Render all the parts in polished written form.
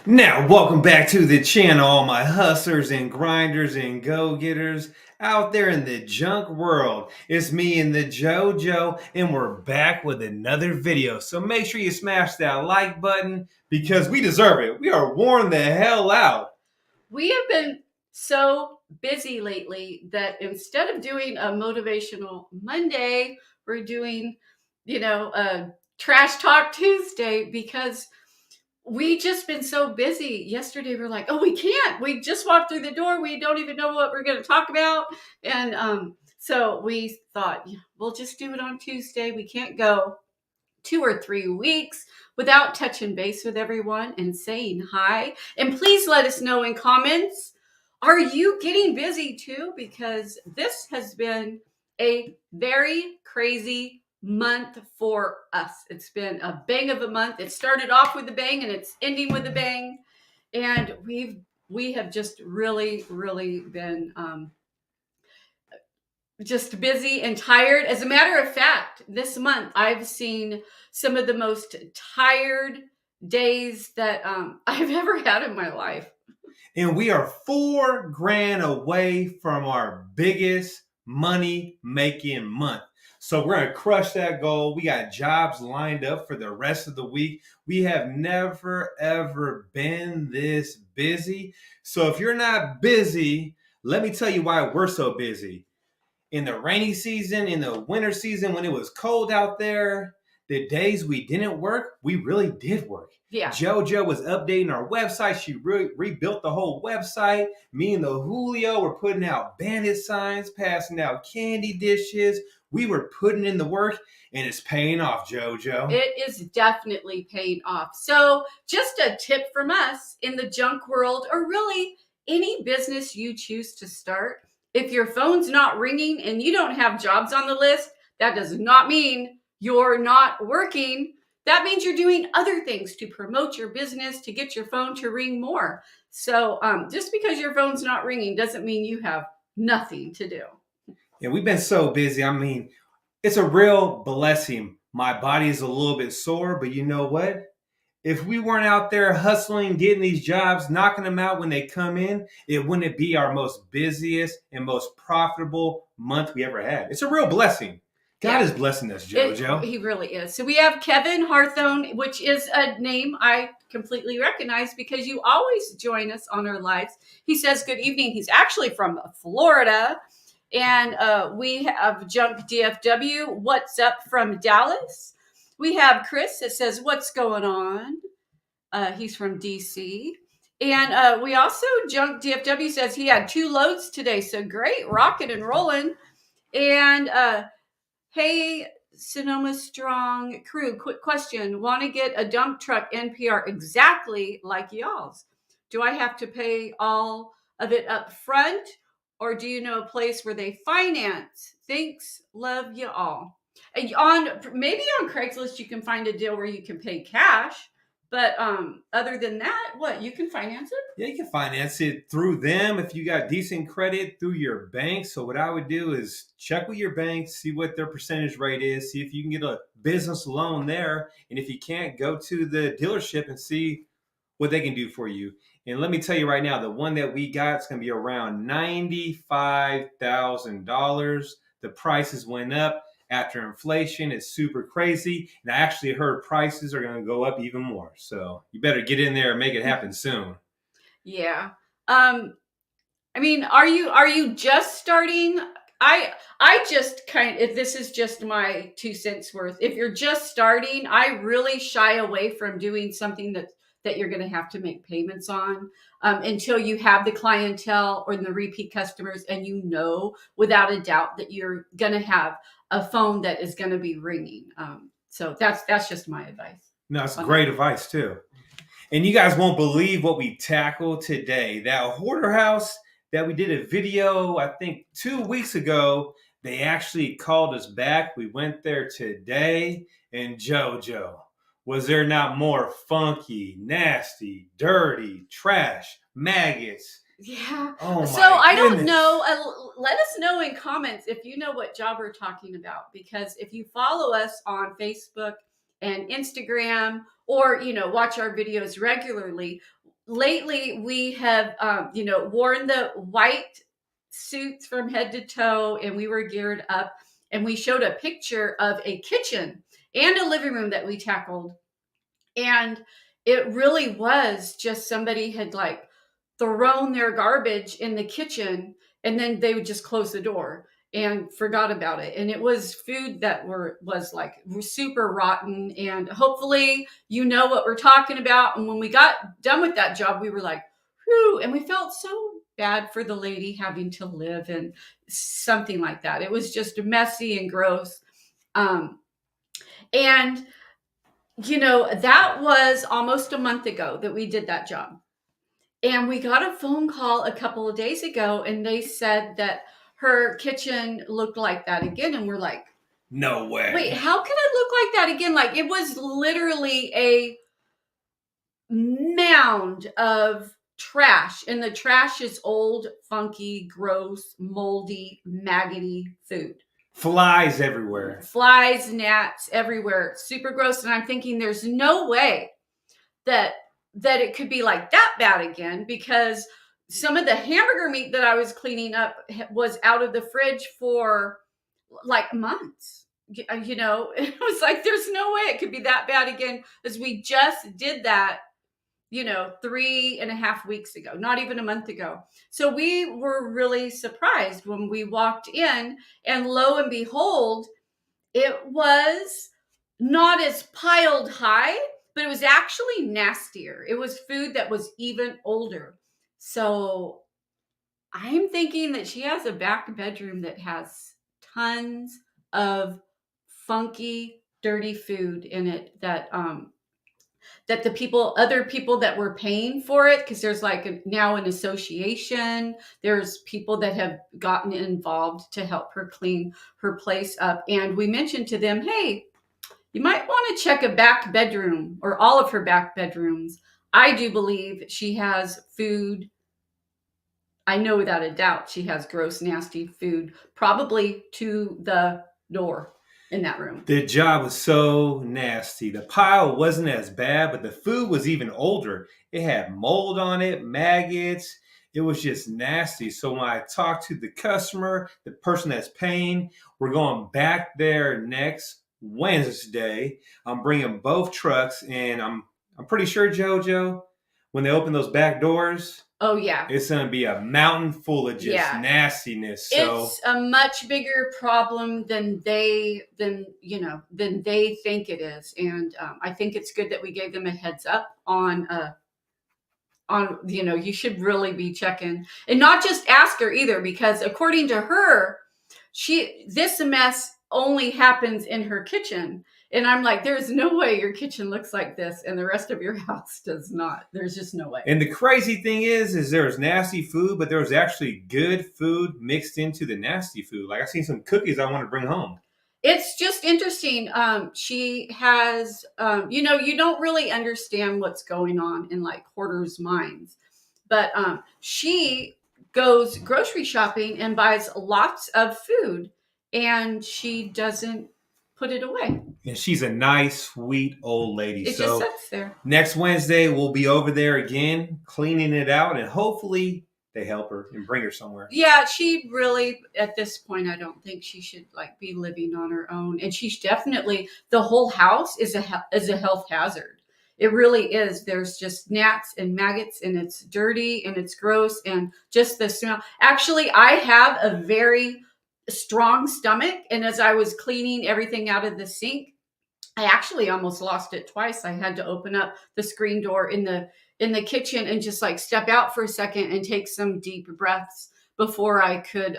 Now, welcome back to the channel, all my hustlers and grinders and go-getters out there in the junk world. It's me and the JoJo, and we're back with another video. So make sure you smash that like button because we deserve it. We are worn the hell out. We have been so busy lately that instead of doing a motivational Monday, we're doing, a trash talk Tuesday because we just been so busy. Yesterday we're like, oh, we can't. We just walked through the door. We don't even know what we're going to talk about. And so we thought, yeah, we'll just do it on Tuesday. We can't go 2 or 3 weeks without touching base with everyone and saying hi. And please let us know in comments, are you getting busy too? Because this has been a very crazy month for us. It's been a bang of a month. It started off with a bang and it's ending with a bang. And we have just really been just busy and tired. As a matter of fact, this month I've seen some of the most tired days that I've ever had in my life. And we are $4,000 away from our biggest money making month. So we're going to crush that goal. We got jobs lined up for the rest of the week. We have never, ever been this busy. So if you're not busy, let me tell you why we're so busy. In the rainy season, in the winter season, when it was cold out there, the days we didn't work, we really did work. Yeah. JoJo was updating our website. She rebuilt the whole website. Me and the Julio were putting out bandit signs, passing out candy dishes. We were putting in the work, and it's paying off, JoJo. It is definitely paying off. So, just a tip from us in the junk world, or really any business you choose to start. If your phone's not ringing and you don't have jobs on the list, that does not mean you're not working. That means you're doing other things to promote your business, to get your phone to ring more. So, just because your phone's not ringing doesn't mean you have nothing to do. Yeah, we've been so busy. I mean, it's a real blessing. My body is a little bit sore, but you know what? If we weren't out there hustling, getting these jobs, knocking them out when they come in, it wouldn't be our most busiest and most profitable month we ever had. It's a real blessing. God Yeah. is blessing us, JoJo. He really is. So we have Kevin Harthone, which is a name I completely recognize because you always join us on our lives. He says, good evening. He's actually from Florida. And we have Junk DFW. What's up from Dallas? We have Chris that says, what's going on? He's from DC. And we also, Junk DFW says he had 2 loads today. So great, rocking and rolling. And hey, Sonoma Strong crew, quick question. Want to get a dump truck NPR exactly like y'all's? Do I have to pay all of it up front, or do you know a place where they finance? Thanks, love you all. And maybe on Craigslist you can find a deal where you can pay cash, but other than that, what, you can finance it? Yeah, you can finance it through them if you got decent credit through your bank. So what I would do is check with your bank, see what their percentage rate is, see if you can get a business loan there. And if you can't, go to the dealership and see what they can do for you. And let me tell you right now, the one that we got is going to be around $95,000. The prices went up after inflation. It's super crazy. And I actually heard prices are going to go up even more. So you better get in there and make it happen soon. Yeah. I mean, are you just starting? I just if this is just my 2 cents worth. If you're just starting, I really shy away from doing something that you're going to have to make payments on until you have the clientele or the repeat customers, and you know without a doubt that you're going to have a phone that is going to be ringing. So that's just my advice. No, it's great advice too. And you guys won't believe what we tackled today. That hoarder house that we did a video, I think 2 weeks ago, they actually called us back. We went there today. And JoJo, was there not more funky, nasty, dirty, trash, maggots? Yeah. Oh So my I don't goodness. know. Let us know in comments if you know what job we're talking about. Because if you follow us on Facebook and Instagram, or watch our videos regularly, lately we have, worn the white suits from head to toe, and we were geared up, and we showed a picture of a kitchen and a living room that we tackled. And it really was just somebody had like thrown their garbage in the kitchen, and then they would just close the door and forgot about it. And it was food that was like super rotten. And hopefully you know what we're talking about. And when we got done with that job, we were like, whew, and we felt so bad for the lady having to live in something like that. It was just messy and gross. And that was almost a month ago that we did that job. And we got a phone call a couple of days ago, and they said that her kitchen looked like that again. And we're like, no way. Wait, how can it look like that again? Like, it was literally a mound of trash. And the trash is old, funky, gross, moldy, maggoty food. Flies everywhere. Flies, gnats everywhere. Super gross. And I'm thinking there's no way that it could be like that bad again, because some of the hamburger meat that I was cleaning up was out of the fridge for like months. It was like, there's no way it could be that bad again, as we just did that 3.5 weeks ago, not even a month ago. So we were really surprised when we walked in, and lo and behold, it was not as piled high, but it was actually nastier. It was food that was even older. So I'm thinking that she has a back bedroom that has tons of funky, dirty food in it that the other people that were paying for it, because there's like now an association, there's people that have gotten involved to help her clean her place up. And we mentioned to them, hey, you might want to check a back bedroom, or all of her back bedrooms. I do believe she has food. I know without a doubt she has gross, nasty food, probably to the door in that room. The job was so nasty. The pile wasn't as bad, but the food was even older. It had mold on it, maggots. It was just nasty. So when I talked to the customer, the person that's paying, we're going back there next Wednesday. I'm bringing both trucks, and I'm pretty sure, JoJo, when they open those back doors, oh yeah, it's going to be a mountain full of just nastiness. So it's a much bigger problem than they think it is. And I think it's good that we gave them a heads up on you should really be checking, and not just ask her either, because according to her, this mess only happens in her kitchen. And I'm like, there's no way your kitchen looks like this and the rest of your house does not. There's just no way. And the crazy thing is there was nasty food, but there was actually good food mixed into the nasty food. Like, I seen some cookies I want to bring home. It's just interesting. She has, you don't really understand what's going on in like hoarders' minds, but she goes grocery shopping and buys lots of food, and she doesn't put it away. And she's a nice, sweet old lady. It just sits there. Next Wednesday, we'll be over there again, cleaning it out, and hopefully they help her and bring her somewhere. Yeah, she really, at this point, I don't think she should like be living on her own. And she's definitely, the whole house is a health hazard. It really is. There's just gnats and maggots, and it's dirty and it's gross, and just the smell. Actually, I have a very strong stomach, and as I was cleaning everything out of the sink, I actually almost lost it twice. I had to open up the screen door in the kitchen and just like step out for a second and take some deep breaths before I could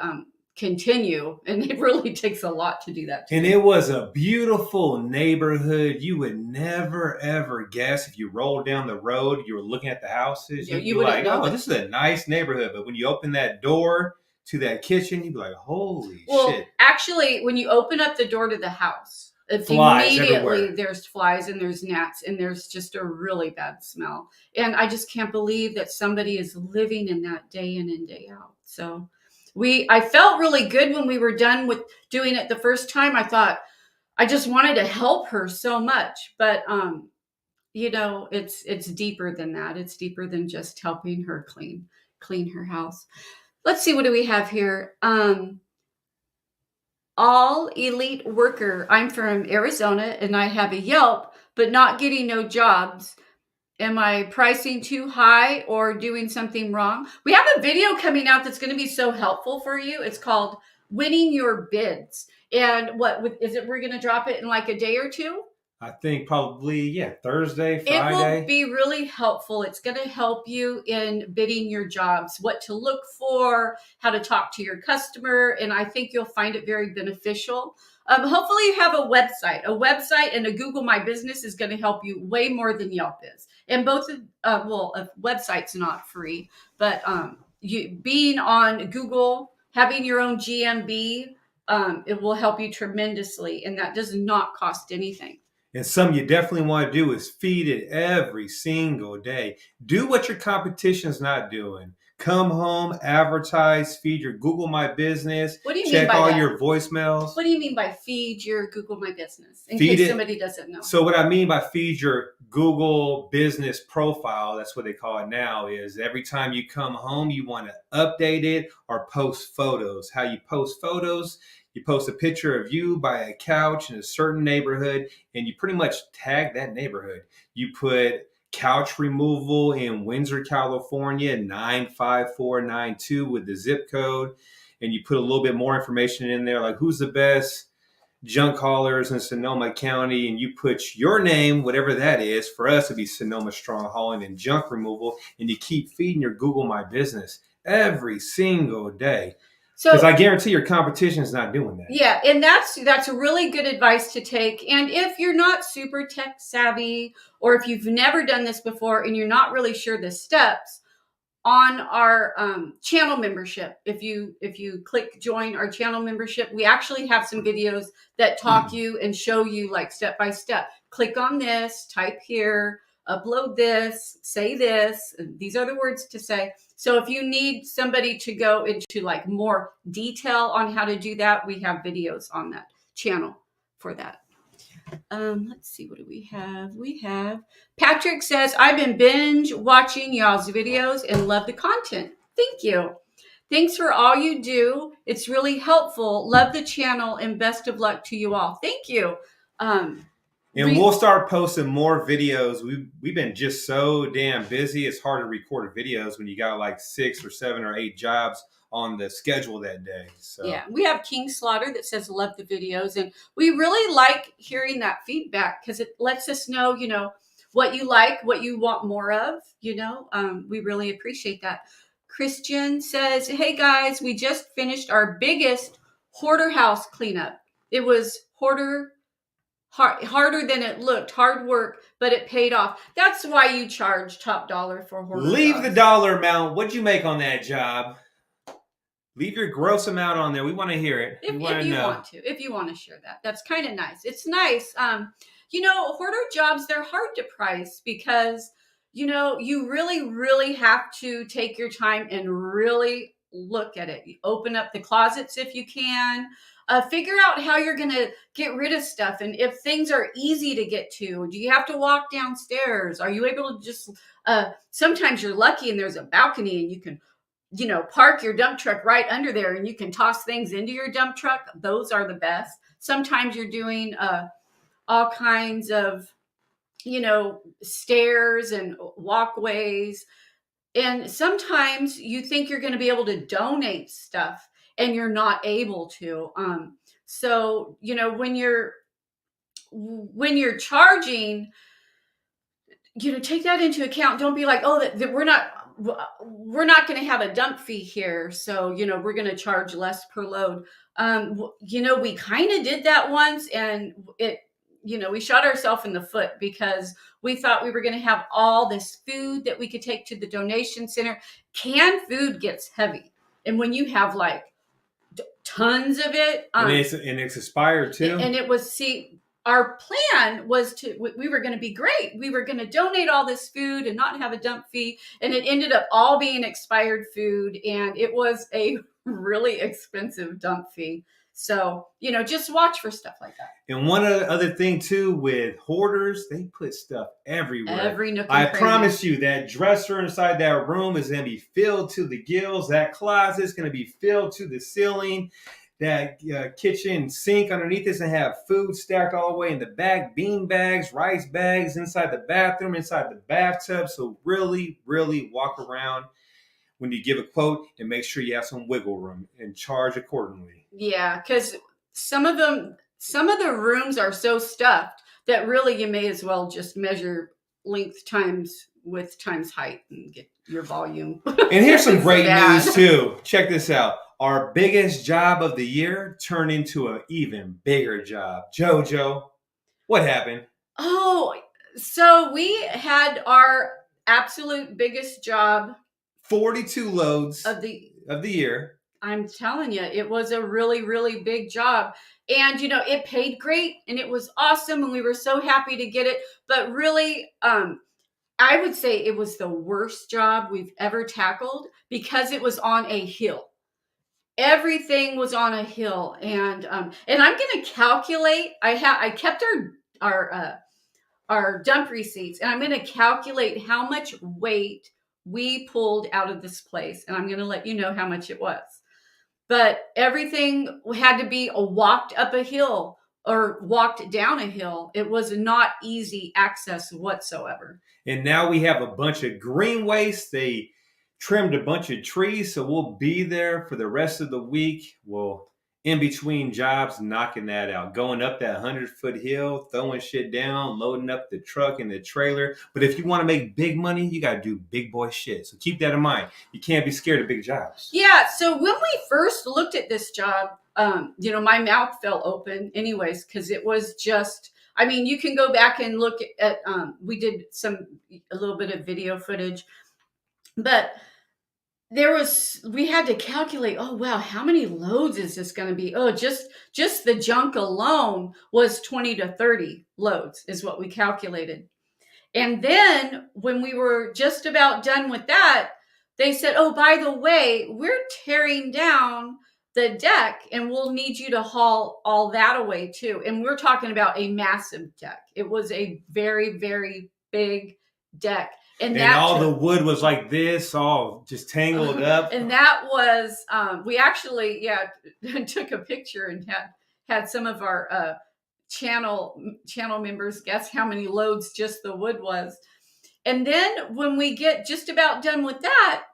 continue. And it really takes a lot to do that. And it was a beautiful neighborhood. You would never, ever guess if you rolled down the road, you were looking at the houses. Yeah, you'd be like, oh, this is a nice neighborhood. But when you open that door to that kitchen, you'd be like, holy shit. Actually, when you open up the door to the house, immediately everywhere. There's flies and there's gnats and there's just a really bad smell. And I just can't believe that somebody is living in that day in and day out. So I felt really good when we were done with doing it the first time. I thought I just wanted to help her so much. But it's deeper than that. It's deeper than just helping her clean her house. Let's see, what do we have here? All elite worker. I'm from Arizona and I have a Yelp, but not getting no jobs. Am I pricing too high or doing something wrong? We have a video coming out that's going to be so helpful for you. It's called Winning Your Bids. And is it? We're going to drop it in like a day or two. I think probably, yeah, Thursday, It Friday. will be really helpful. It's going to help you in bidding your jobs, what to look for, how to talk to your customer, and I think you'll find it very beneficial. Hopefully you have a website. A website and a Google My Business is going to help you way more than Yelp is. And both a website's not free, but you being on Google, having your own GMB, it will help you tremendously, and that does not cost anything. And something you definitely want to do is feed it every single day. Do what your competition's not doing. Come home, advertise, feed your Google My Business. What do you mean check by all that? your voicemails. What do you mean by feed your Google My Business? In Feed case it. somebody doesn't know. So what I mean by feed your Google business profile, that's what they call it now, is every time you come home, you want to update it or post photos. How you post photos, you post a picture of you by a couch in a certain neighborhood, and you pretty much tag that neighborhood. You put couch removal in Windsor, California, 95492 with the zip code, and you put a little bit more information in there, like who's the best junk haulers in Sonoma County, and you put your name, whatever that is. For us, it'd be Sonoma Strong Hauling and Junk Removal, and you keep feeding your Google My Business every single day. Because I guarantee your competition is not doing that. Yeah, and that's really good advice to take. And if you're not super tech savvy, or if you've never done this before and you're not really sure the steps, on our channel membership, if you click join our channel membership, we actually have some videos that talk you and show you like step by step. Click on this, type here, upload this, say this. These are the words to say. So if you need somebody to go into like more detail on how to do that, we have videos on that channel for that. Let's see, what do we have? We have Patrick says, I've been binge watching y'all's videos and love the content. Thank you. Thanks for all you do. It's really helpful. Love the channel and best of luck to you all. Thank you. And we'll start posting more videos. We've been just so damn busy. It's hard to record videos when you got like 6 or 7 or 8 jobs on the schedule that day. So yeah, we have King Slaughter that says love the videos, and we really like hearing that feedback because it lets us know, what you like, what you want more of. We really appreciate that. Christian says, hey guys, we just finished our biggest hoarder house cleanup. It was harder than it looked. Hard work, but it paid off. That's why you charge top dollar for hoarder. Leave jobs. the dollar amount. What'd you make on that job? Leave your gross amount on there. We want to hear it. If you want to share that, that's kind of nice. It's nice. Hoarder jobs, they're hard to price because, you really, really have to take your time and really look at it. You open up the closets if you can. Figure out how you're going to get rid of stuff. And if things are easy to get to, do you have to walk downstairs? Are you able to just, sometimes you're lucky and there's a balcony and you can, park your dump truck right under there and you can toss things into your dump truck. Those are the best. Sometimes you're doing all kinds of, stairs and walkways. And sometimes you think you're going to be able to donate stuff and you're not able to. So, when you're charging, take that into account. Don't be like, oh, that we're not going to have a dump fee here. So, we're going to charge less per load. We kind of did that once and we shot ourselves in the foot because we thought we were going to have all this food that we could take to the donation center. Canned food gets heavy. And when you have like tons of it. And it's expired too. And it was, our plan was we were going to be great. We were going to donate all this food and not have a dump fee. And it ended up all being expired food. And it was a really expensive dump fee. So, just watch for stuff like that. And one other thing too with hoarders, they put stuff everywhere. Every nook and I cranny. promise you that dresser inside that room is going to be filled to the gills. That closet is going to be filled to the ceiling. That kitchen sink underneath is going to have food stacked all the way in the back, bean bags, rice bags inside the bathroom, inside the bathtub. So really, really walk around when you give a quote and make sure you have some wiggle room and charge accordingly. Yeah, because some of the rooms are so stuffed that really you may as well just measure length times width times height and get your volume. And here's some great news too. Check this out. Our biggest job of the year turned into an even bigger job. JoJo, what happened? Oh, so we had our absolute biggest job. 42 loads of the year. I'm telling you, it was a really, really big job. And, it paid great and it was awesome. And we were so happy to get it. But really, I would say it was the worst job we've ever tackled because it was on a hill. Everything was on a hill. And I'm going to calculate. I kept our dump receipts, and I'm going to calculate how much weight we pulled out of this place. And I'm going to let you know how much it was. But everything had to be walked up a hill or walked down a hill. It was not easy access whatsoever. And now we have a bunch of green waste. They trimmed a bunch of trees, so we'll be there for the rest of the week. We'll in between jobs, knocking that out, going up that 100-foot hill, throwing shit down, loading up the truck and the trailer. But if you want to make big money, you got to do big boy shit. So keep that in mind. You can't be scared of big jobs. Yeah. So when we first looked at this job, my mouth fell open anyways, because it was just, you can go back and look at, we did a little bit of video footage, but we had to calculate, oh, wow, how many loads is this going to be? Oh, just the junk alone was 20 to 30 loads is what we calculated. And then when we were just about done with that, they said, oh, by the way, we're tearing down the deck and we'll need you to haul all that away too. And we're talking about a massive deck. It was a very, very big deck. And all the wood was like this, all just tangled up. And that was, we actually, took a picture and had some of our channel members guess how many loads just the wood was. And then when we get just about done with that,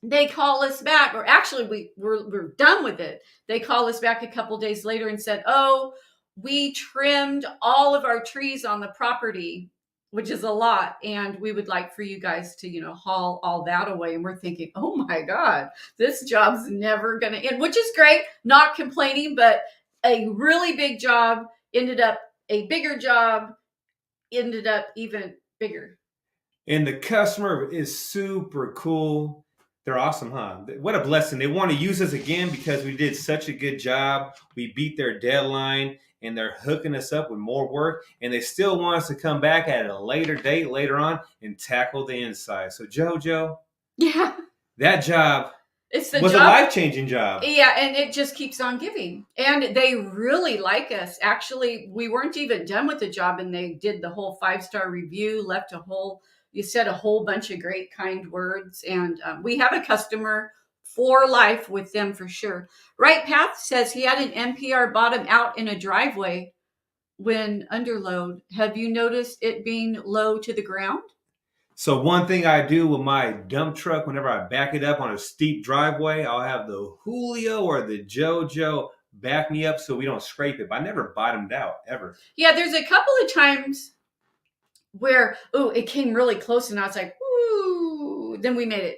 they call us back, or actually we're done with it. They call us back a couple days later and said, oh, we trimmed all of our trees on the property, which is a lot. And we would like for you guys to, haul all that away. And we're thinking, oh my God, this job's never going to end, which is great. Not complaining, but a really big job ended up a bigger job, ended up even bigger. And the customer is super cool. They're awesome, huh? What a blessing. They want to use us again because we did such a good job. We beat their deadline. And they're hooking us up with more work, and they still want us to come back at a later date later on and tackle the inside. So JoJo, yeah, that job was a life-changing job. Yeah, and it just keeps on giving. And they really like us. Actually, we weren't even done with the job, and they did the whole 5-star review, you said a whole bunch of great, kind words, and we have a customer for life with them for sure. Right Path says he had an NPR bottom out in a driveway when underload. Have you noticed it being low to the ground? So one thing I do with my dump truck, whenever I back it up on a steep driveway, I'll have the Julio or the JoJo back me up so we don't scrape it. But I never bottomed out, ever. Yeah, there's a couple of times where, it came really close and I was like, ooh, then we made it.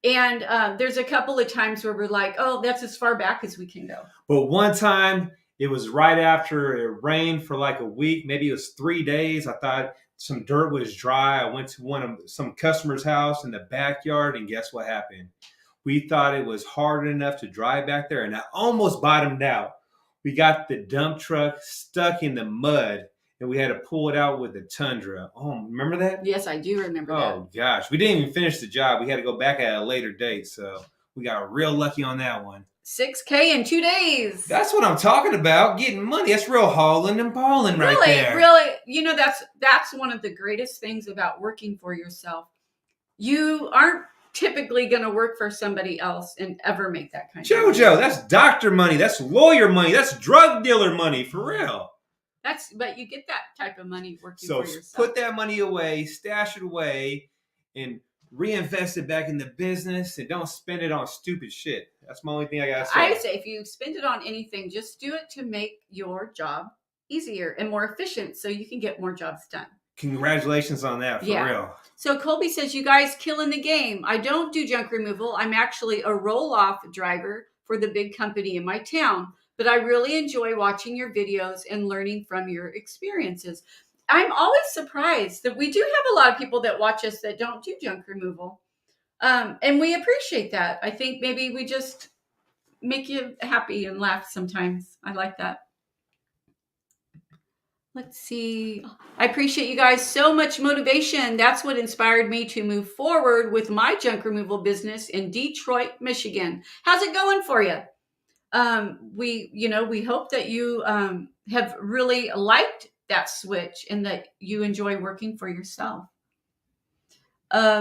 And there's a couple of times where we're like, oh, that's as far back as we can go. But one time, it was right after it rained for like a week. Maybe it was 3 days. I thought some dirt was dry. I went to some customer's house in the backyard, and guess what happened? We thought it was hard enough to drive back there, and I almost bottomed out. We got the dump truck stuck in the mud, and we had to pull it out with a Tundra. Oh, remember that? Yes, I do remember that. Oh, gosh. We didn't even finish the job. We had to go back at a later date, so we got real lucky on that one. 6K in 2 days. That's what I'm talking about. Getting money. That's real hauling and balling right there. Really, that's one of the greatest things about working for yourself. You aren't typically going to work for somebody else and ever make that kind of money. JoJo, that's doctor money. That's lawyer money. That's drug dealer money, for real. But you get that type of money working So for yourself. put that money away, stash it away, and reinvest it back in the business, and don't spend it on stupid shit. That's my only thing I gotta say. I would say if you spend it on anything, just do it to make your job easier and more efficient so you can get more jobs done. Congratulations on that, for real. So Colby says, you guys killing the game. I don't do junk removal. I'm actually a roll-off driver for the big company in my town, but I really enjoy watching your videos and learning from your experiences. I'm always surprised that we do have a lot of people that watch us that don't do junk removal. And we appreciate that. I think maybe we just make you happy and laugh sometimes. I like that. Let's see. I appreciate you guys so much motivation. That's what inspired me to move forward with my junk removal business in Detroit, Michigan. How's it going for you? We hope that you have really liked that switch and that you enjoy working for yourself.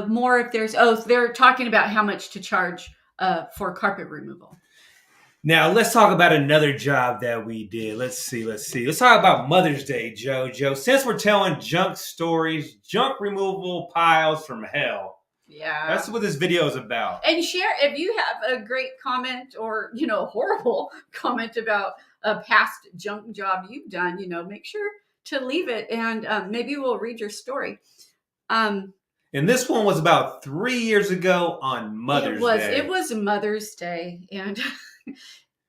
More if they're talking about how much to charge for carpet removal. Now, let's talk about another job that we did. Let's see. Let's talk about Mother's Day, JoJo. Since we're telling junk stories, junk removal piles from hell. Yeah. That's what this video is about. And share if you have a great comment or, horrible comment about a past junk job you've done, make sure to leave it and maybe we'll read your story. And this one was about 3 years ago on Mother's Day. It was Mother's Day. And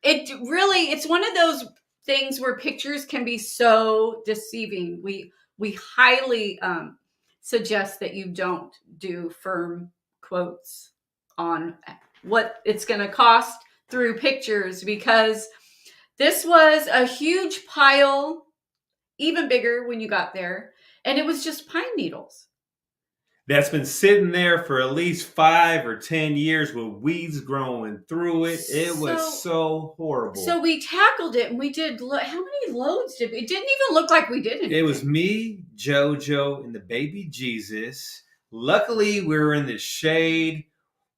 it's one of those things where pictures can be so deceiving. We highly suggest that you don't do firm quotes on what it's going to cost through pictures, because this was a huge pile, even bigger when you got there, and it was just pine needles. That's been sitting there for at least 5 or 10 years with weeds growing through it. It was so horrible. So we tackled it and we did, how many loads did we? It didn't even look like we did anything. It was me, JoJo, and the baby Jesus. Luckily, we were in the shade.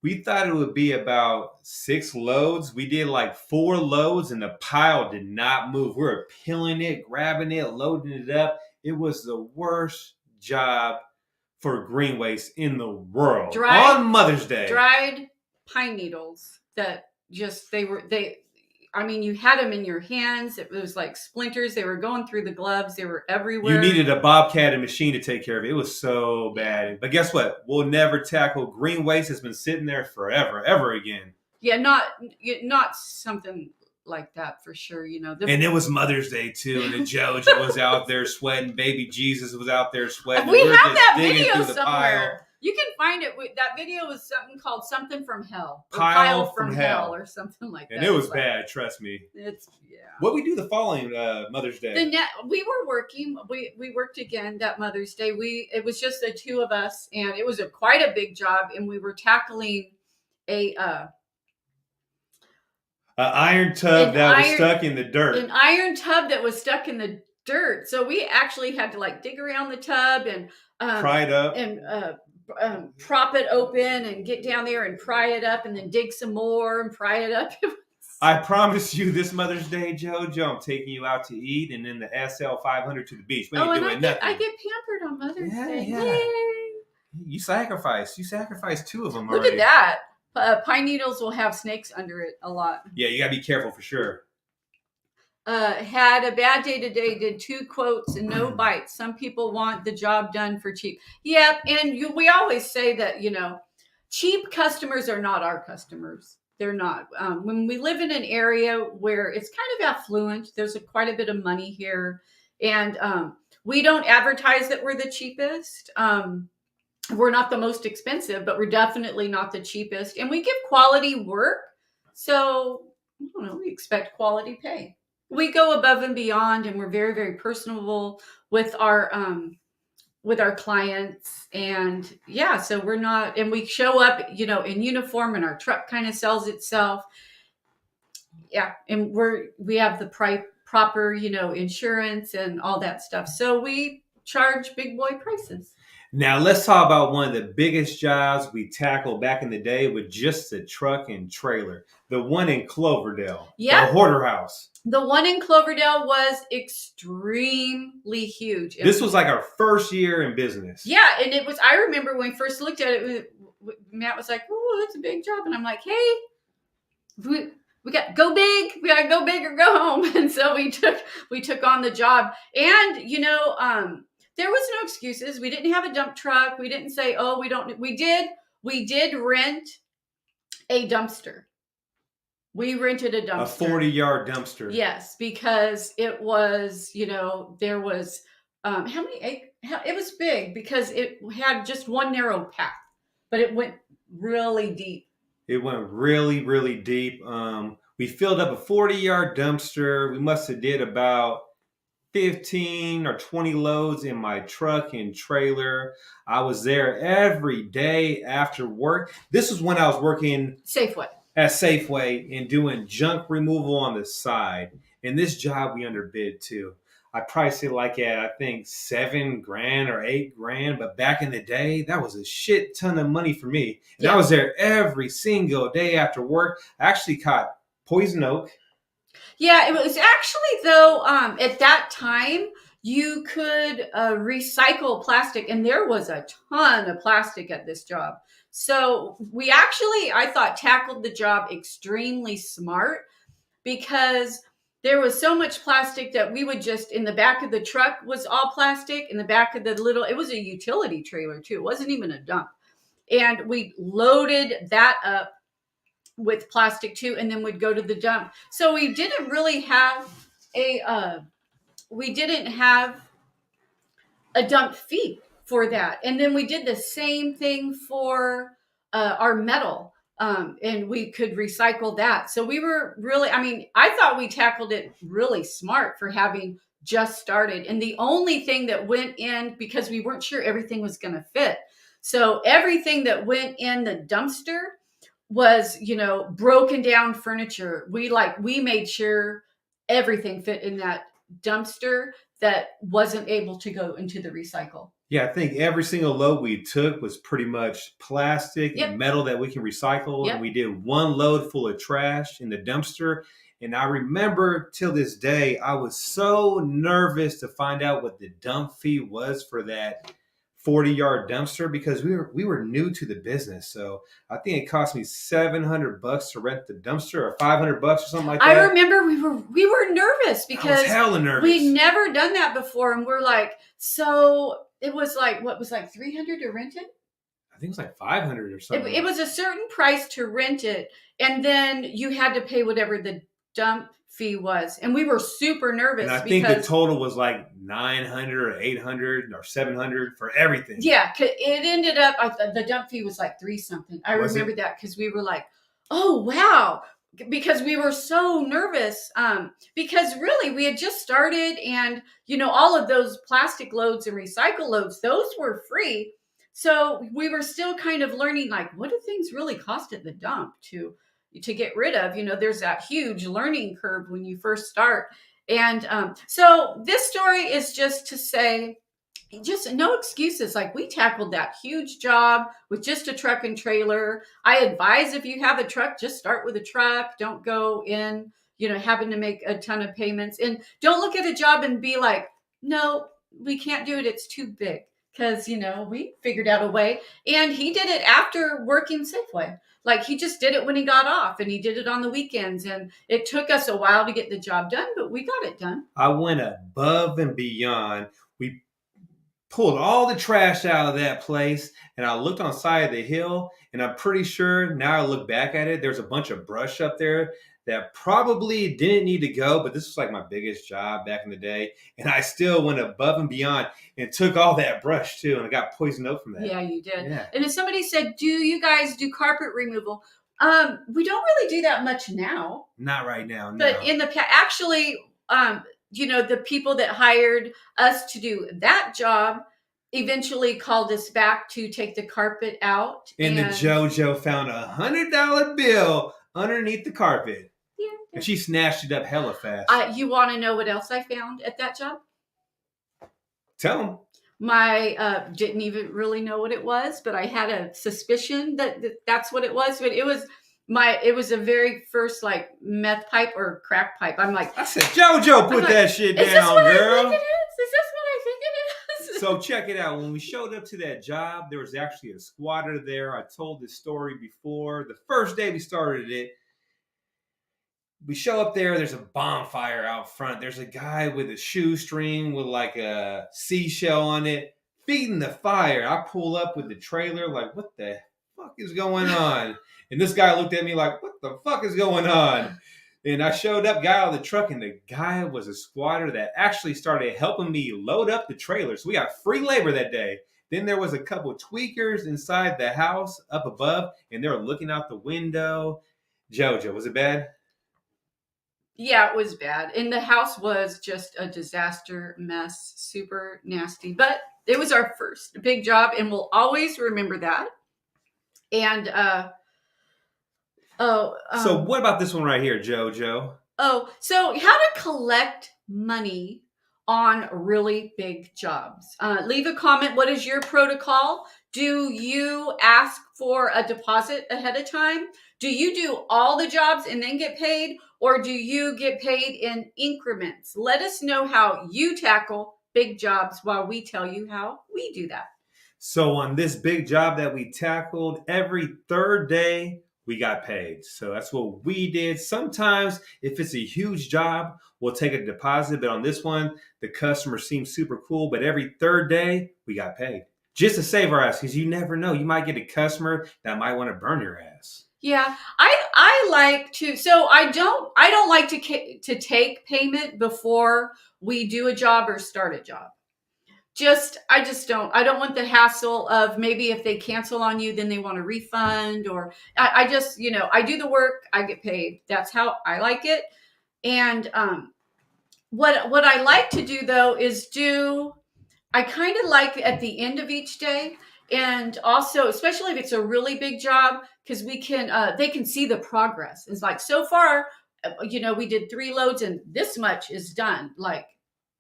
We thought it would be about 6 loads. We did like 4 loads and the pile did not move. We were peeling it, grabbing it, loading it up. It was the worst job for green waste in the world on Mother's Day. Dried pine needles that just, you had them in your hands. It was like splinters. They were going through the gloves. They were everywhere. You needed a bobcat and machine to take care of it. It was so bad. But guess what? We'll never tackle green waste. Has been sitting there forever, ever again. Yeah, not something like that for sure. And it was Mother's Day too, and the JoJo was out there sweating. Baby Jesus was out there sweating. We have that video somewhere. You can find it. That video was something called "Something from Hell," or Pile from Hell, or something like that. And it was bad. Trust me. What we do the following Mother's Day? We were working. We worked again that Mother's Day. It was just the two of us, and it was quite a big job. And we were tackling an iron tub that was stuck in the dirt. An iron tub that was stuck in the dirt. So we actually had to dig around the tub and pry it up and prop it open and get down there and pry it up and then dig some more and pry it up. I promise you this Mother's Day, JoJo, I'm taking you out to eat and in the SL 500 to the beach. We ain't doing nothing. I get pampered on Mother's Day. Yeah. Yay. You sacrificed 2 of them Look already. at that. Pine needles will have snakes under it a lot. Yeah, you gotta be careful for sure. Had a bad day today, did 2 quotes and no bites. Some people want the job done for cheap. Yep, and we always say that, cheap customers are not our customers. They're not. When we live in an area where it's kind of affluent, there's quite a bit of money here. And we don't advertise that we're the cheapest. We're not the most expensive, but we're definitely not the cheapest. And we give quality work. So, I don't know, we expect quality pay. We go above and beyond, and we're very, very personable with our clients. And yeah, so we're not, and we show up, in uniform, and our truck kind of sells itself. Yeah, and we have the proper, insurance and all that stuff. So we charge big boy prices. Now let's talk about one of the biggest jobs we tackled back in the day with just a truck and trailer. The one in Cloverdale, the Yeah, hoarder house. the one in Cloverdale was extremely huge. This was like our first year in business. Yeah, and it was. I remember when we first looked at it, Matt was like, "Oh, that's a big job," and I'm like, "Hey, we got go big. We got to go big or go home." And so we took on the job, and there was no excuses. We didn't have a dump truck. We didn't say, "Oh, we don't." We did rent a dumpster. We rented a dumpster. A 40-yard dumpster. Yes, because it was, there was how many it was big because it had just one narrow path, but it went really deep. It went really, really deep. We filled up a 40-yard dumpster. We must have did about 15 or 20 loads in my truck and trailer. I was there every day after work. This was when I was working at Safeway and doing junk removal on the side. And this job we underbid too. I priced it like at, I think, $7,000 or $8,000. But back in the day, that was a shit ton of money for me. And I was there every single day after work. I actually caught poison oak. Yeah, it was actually, though, at that time, you could recycle plastic, and there was a ton of plastic at this job. So we actually, I thought, tackled the job extremely smart because there was so much plastic that we would just, in the back of the truck was all plastic, in the back of it was a utility trailer too. It wasn't even a dump. And we loaded that up with plastic too, and then we'd go to the dump. So we didn't really have a dump fee for that. And then we did the same thing for our metal, and we could recycle that. So we were really, I thought we tackled it really smart for having just started. And the only thing that went in, because we weren't sure everything was going to fit, so everything that went in the dumpster was, broken down furniture. We made sure everything fit in that dumpster that wasn't able to go into the recycle. Yeah, I think every single load we took was pretty much plastic and metal that we can recycle. Yep. And we did one load full of trash in the dumpster. And I remember till this day, I was so nervous to find out what the dump fee was for that 40-yard dumpster because we were new to the business. So I think it cost me $700 to rent the dumpster, or $500 or something like that. I remember we were nervous because I was hella nervous. We'd never done that before, and we're like, so it was like, what was like $300 to rent it? I think it was like $500 or something. It was a certain price to rent it, and then you had to pay whatever the dump fee was, and we were super nervous. And I think the total was like $900 or $800 or $700 for everything. Yeah, it ended up, the dump fee was like $3 something. I remember that because we were like, oh wow, because we were so nervous. Because really we had just started, and all of those plastic loads and recycle loads, those were free. So we were still kind of learning, like, what do things really cost at the dump to get rid of? There's that huge learning curve when you first start. And so this story is just to say, just no excuses. Like, we tackled that huge job with just a truck and trailer. I advise, if you have a truck, just start with a truck. Don't go in, having to make a ton of payments. And don't look at a job and be like, no, we can't do it. It's too big. Because, we figured out a way. And he did it after working Safeway. Like, he just did it when he got off, and he did it on the weekends. And it took us a while to get the job done, but we got it done. I went above and beyond. We pulled all the trash out of that place, and I looked on the side of the hill, and I'm pretty sure now I look back at it, there's a bunch of brush up there that probably didn't need to go, but this was like my biggest job back in the day. And I still went above and beyond and took all that brush too. And I got poison oak from that. Yeah, you did. Yeah. And if somebody said, do you guys do carpet removal? We don't really do that much now. Not right now. No. But in the past, actually, the people that hired us to do that job eventually called us back to take the carpet out. And the JoJo found $100 bill underneath the carpet. Yeah, And she snatched it up hella fast. You want to know what else I found at that job? Tell them. My didn't even really know what it was, but I had a suspicion that that's what it was. But it was a very first like meth pipe or crack pipe. I'm like, I said, JoJo, put that shit down, is this what girl. I think it is? Is this what I think it is? So check it out. When we showed up to that job, there was actually a squatter there. I told this story before. The first day we started it, we show up there, there's a bonfire out front. There's a guy with a shoestring with like a seashell on it, feeding the fire. I pull up with the trailer, like, what the fuck is going on? And this guy looked at me like, what the fuck is going on? And I showed up, got out of the truck, and the guy was a squatter that actually started helping me load up the trailer. So we got free labor that day. Then there was a couple tweakers inside the house up above, and they were looking out the window. JoJo, was it bad? Yeah, it was bad. And the house was just a disaster mess, super nasty. But it was our first big job, and we'll always remember that. And so what about this one right here, JoJo? Oh, so how to collect money on really big jobs. Leave a comment. What is your protocol? Do you ask for a deposit ahead of time? Do you do all the jobs and then get paid? Or do you get paid in increments? Let us know how you tackle big jobs while we tell you how we do that. So on this big job that we tackled, every third day we got paid. So that's what we did. Sometimes if it's a huge job, we'll take a deposit. But on this one, the customer seemed super cool. But every third day we got paid. Just to save our ass, because you never know. You might get a customer that might want to burn your ass. Yeah, I like to. So I don't like to take payment before we do a job or start a job. I just don't. I don't want the hassle of maybe if they cancel on you, then they want a refund, or I just I do the work, I get paid. That's how I like it. And what I like to do though is I kind of like at the end of each day. And also, especially if it's a really big job, because they can see the progress. It's like, so far, we did 3 loads and this much is done. Like,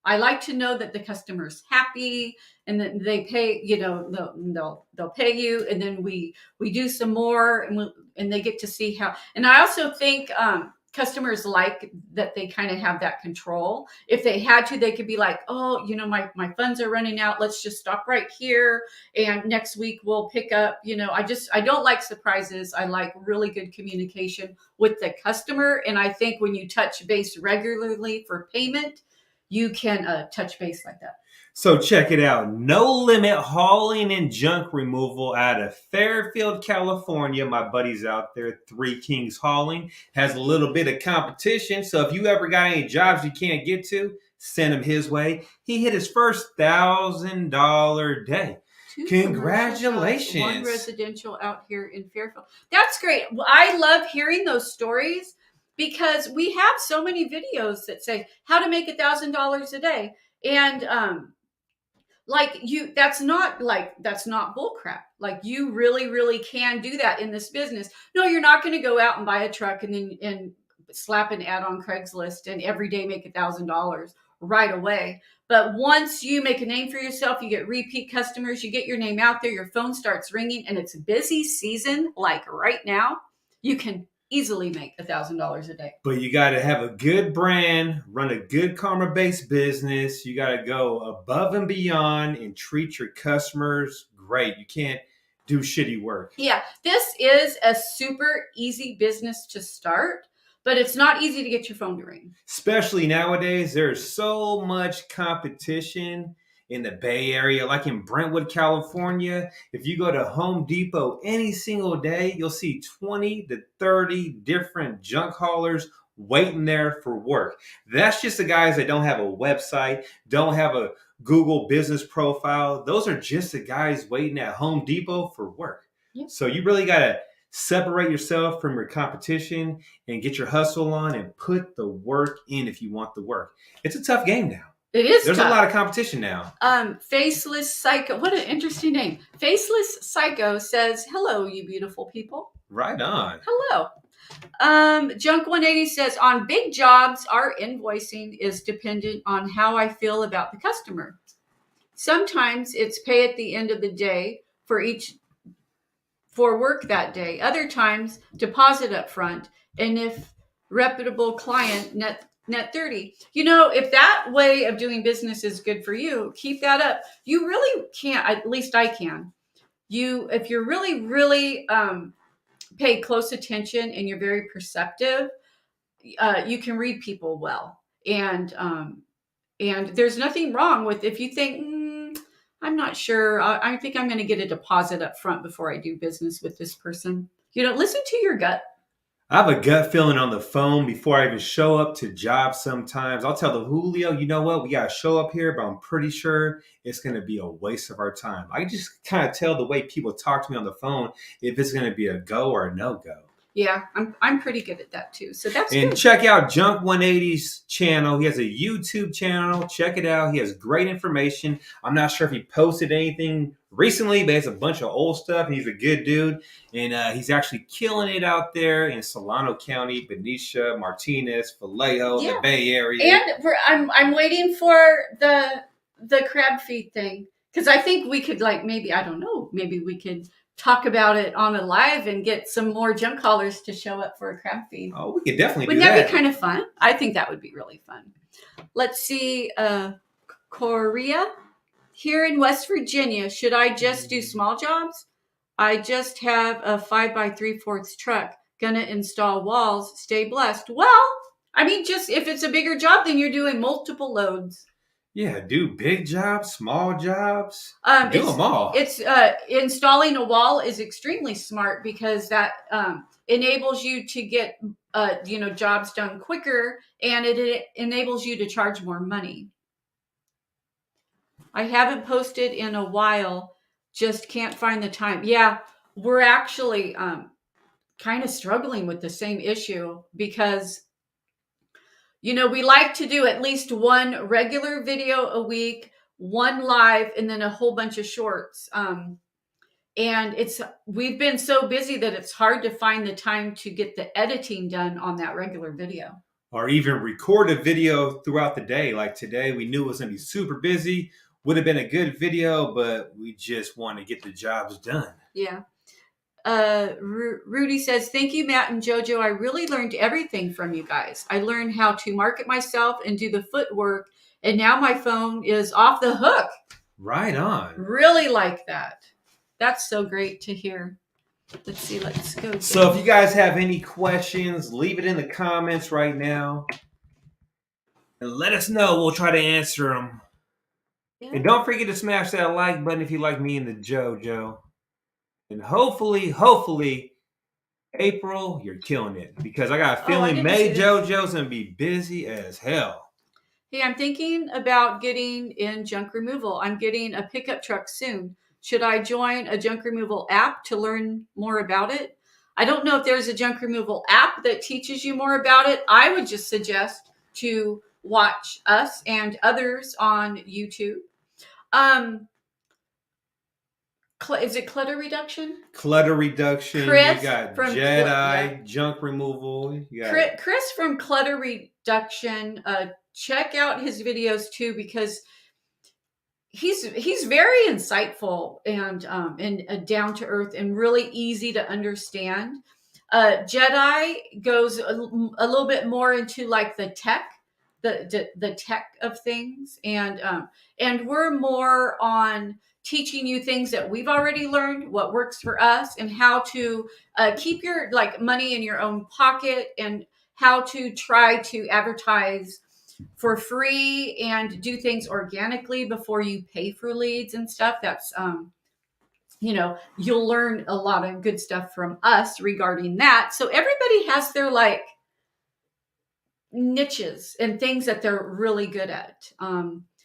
I like to know that the customer's happy and that they pay, they'll pay you. And then we do some more and they get to see how, and I also think, customers like that they kind of have that control. If they had to, they could be like, oh, my funds are running out. Let's just stop right here. And next week we'll pick up, I don't like surprises. I like really good communication with the customer. And I think when you touch base regularly for payment, you can touch base like that. So check it out. No Limit Hauling and Junk Removal out of Fairfield, California. My buddies out there, Three Kings Hauling, has a little bit of competition. So if you ever got any jobs you can't get to, send him his way. He hit his first $1,000 day. Congratulations. One residential out here in Fairfield. That's great. I love hearing those stories because we have so many videos that say how to make $1,000 a day. And that's not bull crap. Like, you really, really can do that in this business. No, you're not going to go out and buy a truck and slap an ad on Craigslist and every day make $1,000 right away. But once you make a name for yourself, you get repeat customers, you get your name out there, your phone starts ringing, and it's busy season like right now, you can easily make $1,000 a day. But you got to have a good brand, run a good karma-based business. You got to go above and beyond and treat your customers great. You can't do shitty work. Yeah, this is a super easy business to start, but it's not easy to get your phone to ring. Especially nowadays, there's so much competition in the Bay Area, like in Brentwood, California. If you go to Home Depot any single day, you'll see 20 to 30 different junk haulers waiting there for work. That's just the guys that don't have a website, don't have a Google business profile. Those are just the guys waiting at Home Depot for work. Yep. So you really got to separate yourself from your competition and get your hustle on and put the work in if you want the work. It's a tough game now. It is. There's tough. A lot of competition now. Faceless Psycho. What an interesting name. Faceless Psycho says, hello, you beautiful people. Right on. Hello. Junk 180 says, on big jobs, our invoicing is dependent on how I feel about the customer. Sometimes it's pay at the end of the day for work that day. Other times, deposit up front. And if reputable client, net 30. If that way of doing business is good for you, keep that up. You really can't, at least I can. If you're really, really pay close attention and you're very perceptive, you can read people well. And there's nothing wrong with if you think, I'm not sure. I think I'm going to get a deposit up front before I do business with this person. Listen to your gut. I have a gut feeling on the phone before I even show up to jobs sometimes. I'll tell the Julio, you know what, we got to show up here, but I'm pretty sure it's going to be a waste of our time. I can just kind of tell the way people talk to me on the phone if it's going to be a go or a no-go. Yeah, I'm pretty good at that too. So that's And good. check out Junk 180's channel. He has a YouTube channel. Check it out. He has great information. I'm not sure if he posted anything recently, but he has a bunch of old stuff. And he's a good dude. And he's actually killing it out there in Solano County, Benicia, Martinez, Vallejo, the Bay Area. And I'm waiting for the crab feed thing. Because I think we could maybe we could talk about it on a live and get some more junk callers to show up for a crab feed. Oh, we could definitely Wouldn't do that. Wouldn't that be kind of fun? I think that would be really fun. Let's see. Korea. Here in West Virginia, should I just do small jobs? I just have a 5 by 3/4 truck. Gonna install walls. Stay blessed. Well, just if it's a bigger job, then you're doing multiple loads. Yeah, do big jobs, small jobs, do them all. It's installing a wall is extremely smart because that enables you to get jobs done quicker, and it enables you to charge more money. I haven't posted in a while, just can't find the time. Yeah, we're actually kind of struggling with the same issue because we like to do at least one regular video a week, one live, and then a whole bunch of shorts. And we've been so busy that it's hard to find the time to get the editing done on that regular video. Or even record a video throughout the day. Like today, we knew it was going to be super busy. Would have been a good video, but we just want to get the jobs done. Yeah. Rudy says, thank you, Matt and JoJo. I really learned everything from you guys. I learned how to market myself and do the footwork, and now my phone is off the hook. Right on. Really like that. That's so great to hear. Let's see. Let's go. So if you guys have any questions, leave it in the comments right now. And let us know. We'll try to answer them. Yeah. And don't forget to smash that like button if you like me and the JoJo. And hopefully, April, you're killing it. Because I got a feeling May JoJo's going to be busy as hell. Hey, I'm thinking about getting in junk removal. I'm getting a pickup truck soon. Should I join a junk removal app to learn more about it? I don't know if there's a junk removal app that teaches you more about it. I would just suggest to watch us and others on YouTube. Is it clutter reduction? Clutter reduction. Chris, you got Jedi, junk removal. You got Chris from Clutter Reduction. Check out his videos too, because he's very insightful and down to earth and really easy to understand. Jedi goes a little bit more into like the tech, the tech of things, and we're more on teaching you things that we've already learned, what works for us, and how to keep your money in your own pocket, and how to try to advertise for free and do things organically before you pay for leads and stuff. That's you'll learn a lot of good stuff from us regarding that. So everybody has their niches and things that they're really good at.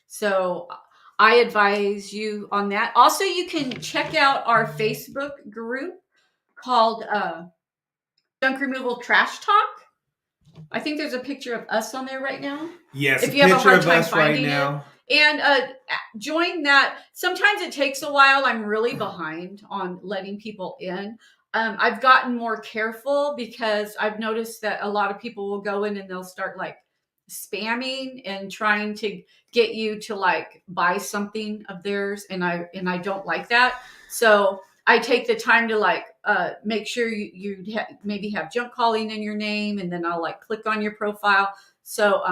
So I advise you on that. Also, you can check out our Facebook group called Junk Removal Trash Talk. I think there's a picture of us on there right now. Yes, if you have a hard time finding it. And join that. Sometimes it takes a while. I'm really behind on letting people in. I've gotten more careful because I've noticed that a lot of people will go in and they'll start like spamming and trying to get you to like buy something of theirs, and I don't like that. So I take the time to like make sure maybe have junk calling in your name, and then I'll like click on your profile. So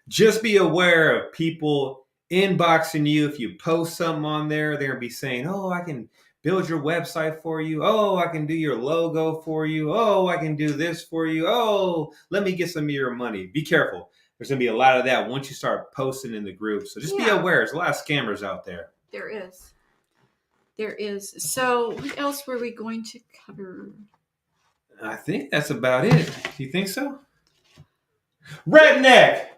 just be aware of people inboxing you. If you post something on there, they're gonna be saying, "Oh, I can build your website for you. Oh, I can do your logo for you. Oh, I can do this for you. Oh, let me get some of your money." Be careful. There's gonna be a lot of that once you start posting in the group. So just be aware. There's a lot of scammers out there. There is. There is. So what else were we going to cover? I think that's about it. Do you think so? Redneck!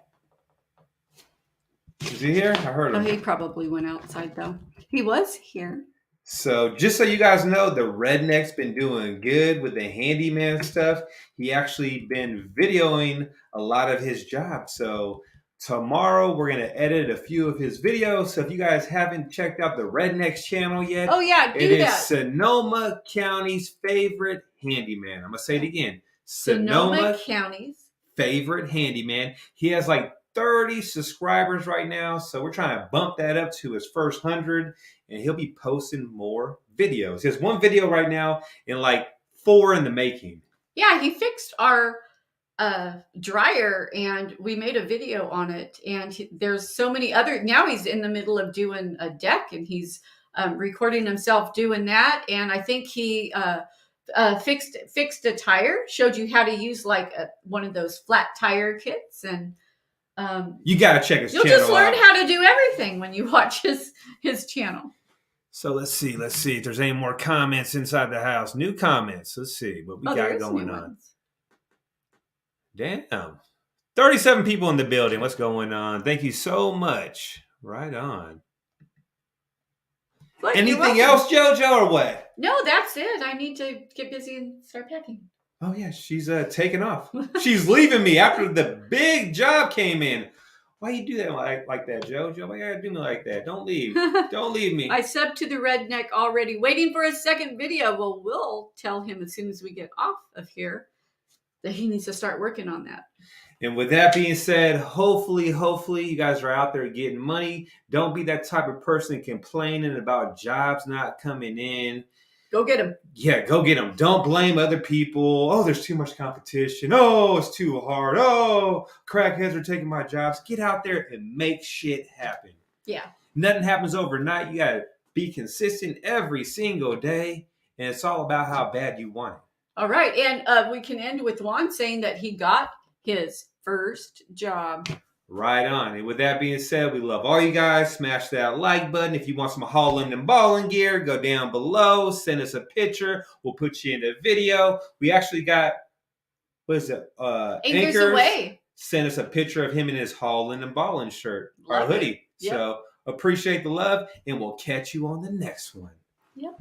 Is he here? I heard him. Oh, he probably went outside though. He was here. So just so you guys know, the Redneck's been doing good with the handyman stuff. He actually been videoing a lot of his jobs. So tomorrow we're going to edit a few of his videos. So if you guys haven't checked out the Redneck's channel yet, oh yeah, it is Sonoma County's favorite handyman. I'm going to say it again. Sonoma County's favorite handyman. He has like 30 subscribers right now, so we're trying to bump that up to his first 100, and he'll be posting more videos. He has one video right now and like 4 in the making. Yeah, he fixed our dryer, and we made a video on it, and there's so many other. Now he's in the middle of doing a deck, and he's recording himself doing that, and I think he fixed a tire, showed you how to use like one of those flat tire kits, and you got to check his channel out. You'll just learn how to do everything when you watch his channel. So let's see if there's any more comments inside the house. New comments. Let's see what we got going on. Damn. 37 people in the building. What's going on? Thank you so much. Right on. Look, anything else, JoJo, or what? No, that's it. I need to get busy and start packing. Oh, yeah, she's taking off. She's leaving me after the big job came in. Why you do that like that, JoJo? Why you gotta do me like that? Don't leave. Don't leave me. I subbed to the Redneck already, waiting for his second video. Well, we'll tell him as soon as we get off of here that he needs to start working on that. And with that being said, hopefully you guys are out there getting money. Don't be that type of person complaining about jobs not coming in. Go get them. Yeah, go get them. Don't blame other people. Oh, there's too much competition. Oh, it's too hard. Oh, crackheads are taking my jobs. Get out there and make shit happen. Yeah. Nothing happens overnight. You got to be consistent every single day. And it's all about how bad you want it. All right. And we can end with Juan saying that he got his first job. Right on. And with that being said, we love all you guys. Smash that like button. If you want some hauling and balling gear, go down below. Send us a picture. We'll put you in the video. We actually got, what is it? Anchors Away. Send us a picture of him in his hauling and balling shirt, or hoodie. Yep. So appreciate the love, and we'll catch you on the next one. Yep.